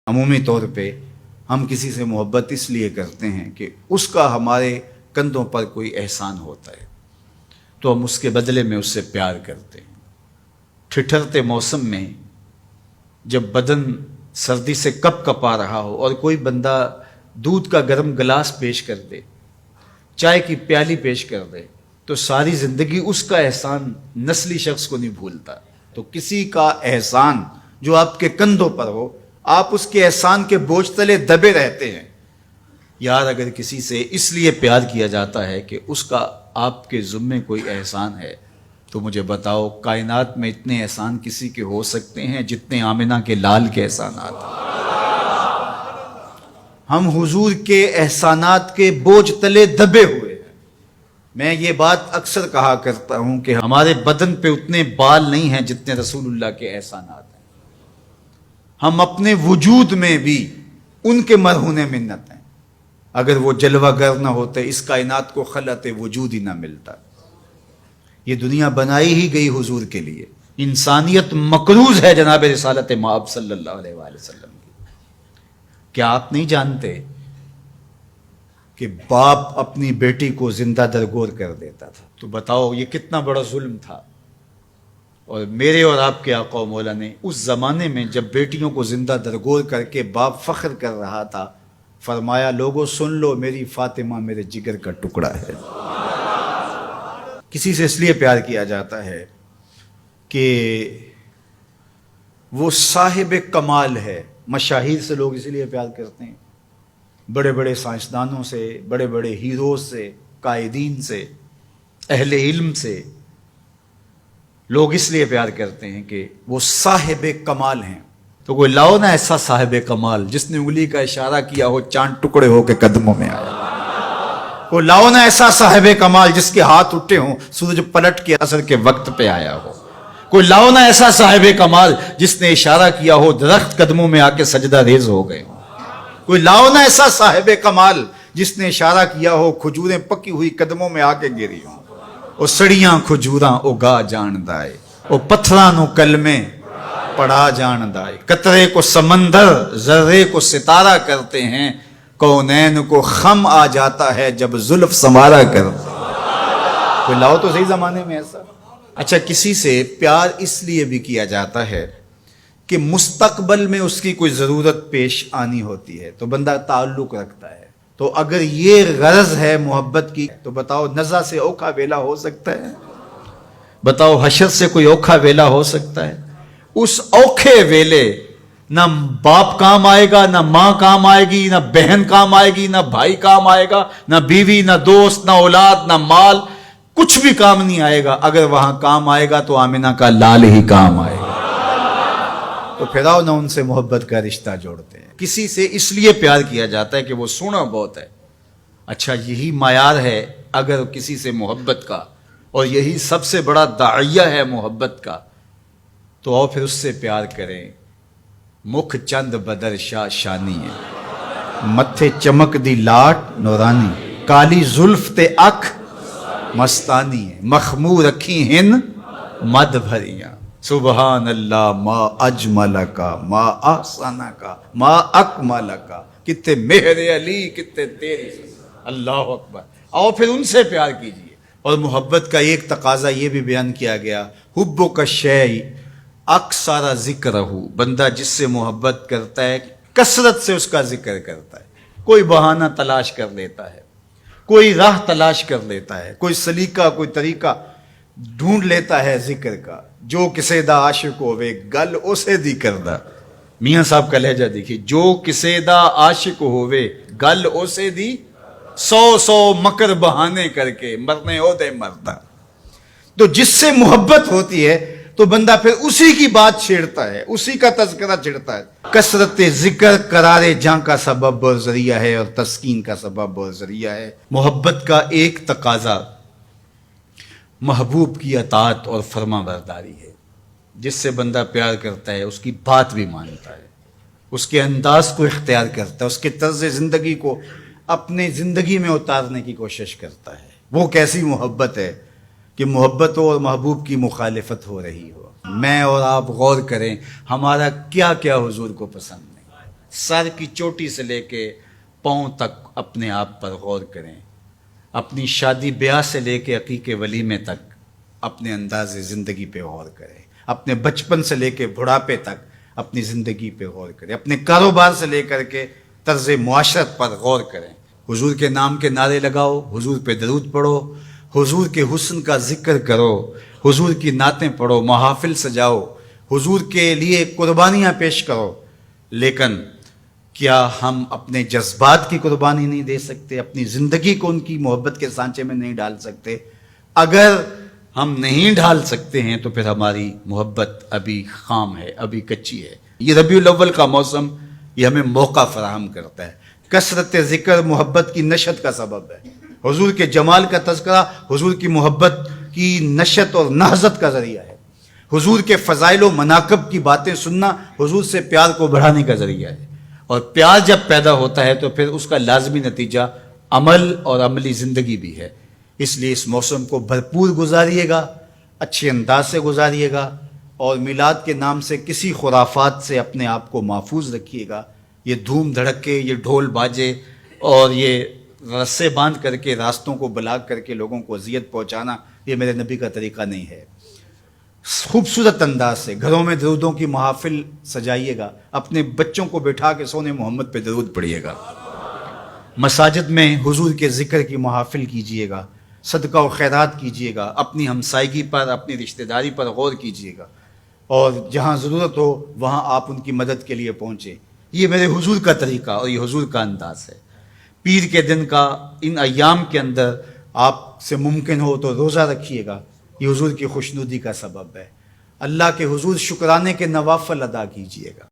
عمومی طور پہ ہم کسی سے محبت اس لیے کرتے ہیں کہ اس کا ہمارے کندھوں پر کوئی احسان ہوتا ہے تو ہم اس کے بدلے میں اس سے پیار کرتے ہیں۔ ٹھٹھرتے موسم میں جب بدن سردی سے کپ کپا رہا ہو اور کوئی بندہ دودھ کا گرم گلاس پیش کر دے، چائے کی پیالی پیش کر دے، تو ساری زندگی اس کا احسان نسلی شخص کو نہیں بھولتا۔ تو کسی کا احسان جو آپ کے کندھوں پر ہو، آپ اس کے احسان کے بوجھ تلے دبے رہتے ہیں۔ یار اگر کسی سے اس لیے پیار کیا جاتا ہے کہ اس کا آپ کے ذمے کوئی احسان ہے، تو مجھے بتاؤ کائنات میں اتنے احسان کسی کے ہو سکتے ہیں جتنے آمنہ کے لال کے احسانات ہیں؟ ہم حضور کے احسانات کے بوجھ تلے دبے ہوئے ہیں۔ میں یہ بات اکثر کہا کرتا ہوں کہ ہمارے بدن پہ اتنے بال نہیں ہیں جتنے رسول اللہ کے احسانات ہیں۔ ہم اپنے وجود میں بھی ان کے مرہون منت ہیں۔ اگر وہ جلوہ گر نہ ہوتے اس کائنات کو خلعت وجود ہی نہ ملتا۔ یہ دنیا بنائی ہی گئی حضور کے لیے۔ انسانیت مقروض ہے جناب رسالت مآب صلی اللہ علیہ وآلہ وسلم کی۔ کیا آپ نہیں جانتے کہ باپ اپنی بیٹی کو زندہ درگور کر دیتا تھا؟ تو بتاؤ یہ کتنا بڑا ظلم تھا۔ اور میرے اور آپ کے آقا و مولا نے اس زمانے میں جب بیٹیوں کو زندہ درگور کر کے باپ فخر کر رہا تھا، فرمایا لوگوں سن لو، میری فاطمہ میرے جگر کا ٹکڑا ہے۔ کسی سے اس لیے پیار کیا جاتا ہے کہ وہ صاحب کمال ہے۔ مشاہیر سے لوگ اسی لیے پیار کرتے ہیں، بڑے بڑے سائنسدانوں سے، بڑے بڑے ہیروز سے، قائدین سے، اہل علم سے لوگ اس لیے پیار کرتے ہیں کہ وہ صاحب کمال ہیں۔ تو کوئی لاؤ نا ایسا صاحب کمال جس نے انگلی کا اشارہ کیا ہو چاند ٹکڑے ہو کے قدموں میں آیا۔ کوئی لاؤ نا ایسا صاحب کمال جس کے ہاتھ اٹھے ہوں سورج پلٹ کے عصر کے وقت پہ آیا ہو۔ کوئی لاؤ نا ایسا صاحب کمال جس نے اشارہ کیا ہو درخت قدموں میں آ کے سجدہ ریز ہو گئے ہوں۔ کوئی لاؤ نا ایسا صاحب کمال جس نے اشارہ کیا ہو کھجوریں پکی ہوئی قدموں میں آ کے گری ہوں۔ او سڑیاں کھجوراں اگا جان دائے، او پتھراں نو کلمے پڑھا جان دائے، قطرے کو سمندر ذرے کو ستارہ کرتے ہیں، کونین کو خم آ جاتا ہے جب زلف سنوارا کرتے ہیں۔ کوئی لاؤ تو صحیح زمانے میں ایسا۔ اچھا کسی سے پیار اس لیے بھی کیا جاتا ہے کہ مستقبل میں اس کی کوئی ضرورت پیش آنی ہوتی ہے تو بندہ تعلق رکھتا ہے۔ تو اگر یہ غرض ہے محبت کی تو بتاؤ نزع سے اوکھا ویلا ہو سکتا ہے؟ بتاؤ حشر سے کوئی اوکھا ویلا ہو سکتا ہے؟ اس اوکھے ویلے نہ باپ کام آئے گا، نہ ماں کام آئے گی، نہ بہن کام آئے گی، نہ بھائی کام آئے گا، نہ بیوی، نہ دوست، نہ اولاد، نہ مال، کچھ بھی کام نہیں آئے گا۔ اگر وہاں کام آئے گا تو آمنہ کا لال ہی کام آئے گا۔ تو پھر آؤ نہ ان سے محبت کا رشتہ جوڑتے ہیں۔ کسی سے اس لیے پیار کیا جاتا ہے کہ وہ سونا بہت ہے۔ اچھا یہی معیار ہے اگر کسی سے محبت کا، اور یہی سب سے بڑا داعیہ ہے محبت کا، تو آؤ پھر اس سے پیار کریں۔ مکھ چند بدر شاہ شانی ہے، متھے چمک دی لاٹ نورانی، کالی زلف تے اکھ مستانی ہے، مخمور رکھی ہن مد بھریاں، سبحان اللہ ما اجمل کا ما احسن کا ما اکمل کا، کتے مہر علی کتے تیری، اللہ اکبر۔ آؤ پھر ان سے پیار کیجئے۔ اور محبت کا ایک تقاضا یہ بھی بیان کیا گیا، حب کا شیء اکثر ذکرہ، بندہ جس سے محبت کرتا ہے کثرت سے اس کا ذکر کرتا ہے۔ کوئی بہانہ تلاش کر لیتا ہے، کوئی راہ تلاش کر لیتا ہے، کوئی سلیقہ کوئی طریقہ ڈھونڈ لیتا ہے ذکر کا۔ جو کسے دا عاشق ہوئے گل اسے دی کردہ، میاں صاحب کا لہجہ دیکھیے، جو کسے دا عاشق ہوئے گل اسے دی، سو مکر بہانے کر کے مرنے ہو دے مردہ۔ تو جس سے محبت ہوتی ہے تو بندہ پھر اسی کی بات چھیڑتا ہے، اسی کا تذکرہ چھیڑتا ہے۔ کثرت ذکر قرار جاں کا سبب اور ذریعہ ہے، اور تسکین کا سبب اور ذریعہ ہے۔ محبت کا ایک تقاضا محبوب کی اطاعت اور فرما برداری ہے۔ جس سے بندہ پیار کرتا ہے اس کی بات بھی مانتا ہے، اس کے انداز کو اختیار کرتا ہے، اس کے طرز زندگی کو اپنے زندگی میں اتارنے کی کوشش کرتا ہے۔ وہ کیسی محبت ہے کہ محبت ہو اور محبوب کی مخالفت ہو رہی ہو۔ میں اور آپ غور کریں ہمارا کیا کیا حضور کو پسند نہیں۔ سر کی چوٹی سے لے کے پاؤں تک اپنے آپ پر غور کریں. اپنی شادی بیاہ سے لے کے عقیقے ولیمے تک اپنے انداز زندگی پہ غور کریں. اپنے بچپن سے لے کے بڑھاپے تک اپنی زندگی پہ غور کریں. اپنے کاروبار سے لے کر کے طرز معاشرت پر غور کریں. حضور کے نام کے نعرے لگاؤ، حضور پہ درود پڑھو، حضور کے حسن کا ذکر کرو، حضور کی نعتیں پڑھو، محافل سجاؤ، حضور کے لیے قربانیاں پیش کرو. لیکن کیا ہم اپنے جذبات کی قربانی نہیں دے سکتے؟ اپنی زندگی کو ان کی محبت کے سانچے میں نہیں ڈال سکتے؟ اگر ہم نہیں ڈال سکتے ہیں تو پھر ہماری محبت ابھی خام ہے، ابھی کچی ہے. یہ ربیع الاول کا موسم یہ ہمیں موقع فراہم کرتا ہے. کثرت ذکر محبت کی نشت کا سبب ہے. حضور کے جمال کا تذکرہ حضور کی محبت کی نشت اور نہضت کا ذریعہ ہے. حضور کے فضائل و مناقب کی باتیں سننا حضور سے پیار کو بڑھانے کا ذریعہ ہے. اور پیار جب پیدا ہوتا ہے تو پھر اس کا لازمی نتیجہ عمل اور عملی زندگی بھی ہے. اس لیے اس موسم کو بھرپور گزاریے گا، اچھے انداز سے گزاریے گا، اور میلاد کے نام سے کسی خرافات سے اپنے آپ کو محفوظ رکھیے گا. یہ دھوم دھڑکے، یہ ڈھول باجے اور یہ رسے باندھ کر کے راستوں کو بلاک کر کے لوگوں کو اذیت پہنچانا یہ میرے نبی کا طریقہ نہیں ہے. خوبصورت انداز سے گھروں میں درودوں کی محافل سجائیے گا. اپنے بچوں کو بٹھا کے سونے محمد پہ درود پڑھیے گا. مساجد میں حضور کے ذکر کی محافل کیجیے گا. صدقہ و خیرات کیجیے گا. اپنی ہمسائیگی پر، اپنی رشتہ داری پر غور کیجیے گا، اور جہاں ضرورت ہو وہاں آپ ان کی مدد کے لیے پہنچیں. یہ میرے حضور کا طریقہ اور یہ حضور کا انداز ہے. پیر کے دن کا ان ایام کے اندر آپ سے ممکن ہو تو روزہ رکھیے گا. یہ حضور کی خوشنودی کا سبب ہے. اللہ کے حضور شکرانے کے نوافل ادا کیجیے گا.